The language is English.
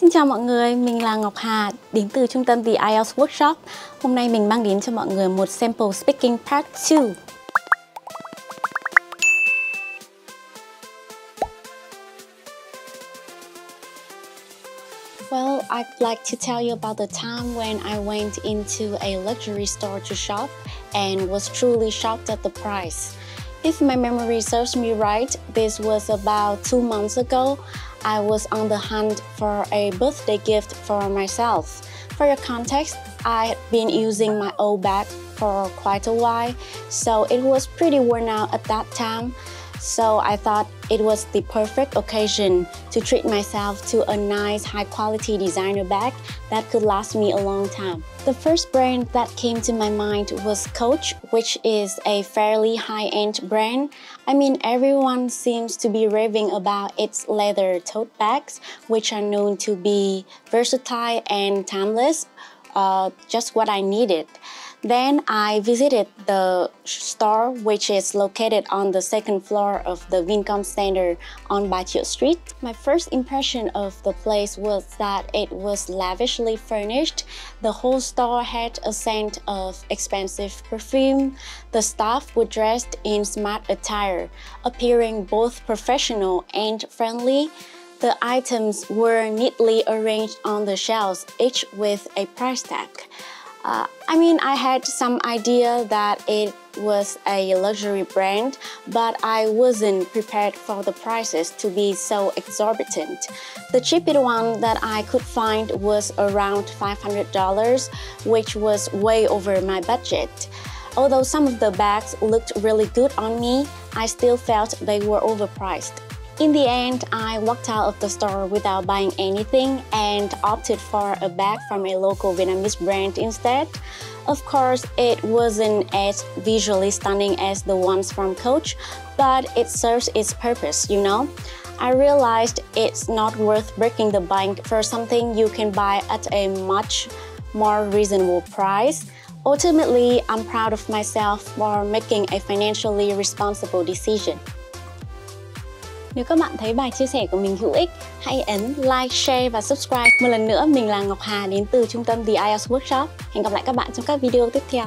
Xin chào mọi người, mình là Ngọc Hà, đến từ trung tâm The IELTS Workshop. Hôm nay mình mang đến cho mọi người một sample speaking part 2. Well, I'd like to tell you about the time when I went into a luxury store to shop and was truly shocked at the price. If my memory serves me right, this was about 2 months ago. I was on the hunt for a birthday gift for myself. For your context, I had been using my old bag for quite a while, so it was pretty worn out at that time. So I thought it was the perfect occasion to treat myself to a nice high-quality designer bag that could last me a long time. The first brand that came to my mind was Coach, which is a fairly high-end brand. I mean, everyone seems to be raving about its leather tote bags, which are known to be versatile and timeless, just what I needed. Then I visited the store, which is located on the second floor of the Vincom Center on Bà Trưng Street. My first impression of the place was that it was lavishly furnished. The whole store had a scent of expensive perfume. The staff were dressed in smart attire, appearing both professional and friendly. The items were neatly arranged on the shelves, each with a price tag. I had some idea that it was a luxury brand, but I wasn't prepared for the prices to be so exorbitant. The cheapest one that I could find was around $500, which was way over my budget. Although some of the bags looked really good on me, I still felt they were overpriced. In the end, I walked out of the store without buying anything and opted for a bag from a local Vietnamese brand instead. Of course, it wasn't as visually stunning as the ones from Coach, but it serves its purpose, you know? I realized it's not worth breaking the bank for something you can buy at a much more reasonable price. Ultimately, I'm proud of myself for making a financially responsible decision. Nếu các bạn thấy bài chia sẻ của mình hữu ích, hãy ấn like, share và subscribe. Một lần nữa, mình là Ngọc Hà đến từ trung tâm The IELTS Workshop. Hẹn gặp lại các bạn trong các video tiếp theo.